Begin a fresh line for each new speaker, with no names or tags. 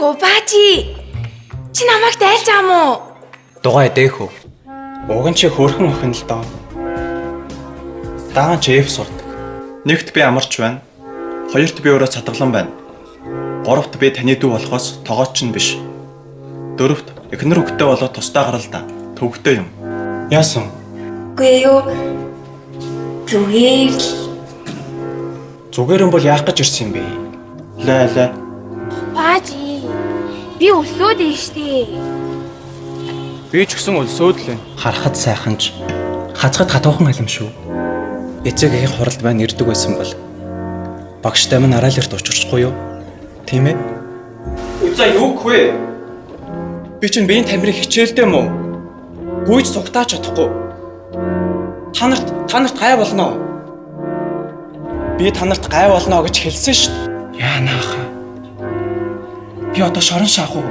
Дээхөө баажи. Чи намайг дайлж байгаа мó?
Дугай дээхөө. Уг нь чи хөөрхөн охин л доо. Даан чи F сурдаг. Нэгт би амарч байна. Хоёрт би өөрөө цадгалан байна. Гуравт би таны дүү болохоос тоогооч нь биш. Дөрөвт эхнэр хөвгтэй болоод тусдаа гарал да. Төвгтэй юм. Яасан?
Үгүй юу. Зүгээр л.
Зүгээр юм бол яах гэж ирсэн юм бэ? Лай.
Баажи. Би өсөөд ээ штэ.
Би ч гэсэн өлсөөд л байна. Харахад сайхан ч хацхад хатуухан алим шүү. Эцэг эхийн хуралд байна ирдэг байсан бол багштай минь араалэрт учирчихгүй юу? Тийм ээ? За юу гэвэ? Би чинь биеийн тамирын хичээлдээ мөн. Гүйж цугтаач чадахгүй. Та нарт гай болно. Би та нарт гай болно гэж хэлсэн шүү дээ. Яанааха. Би одоо шорон шаах уу?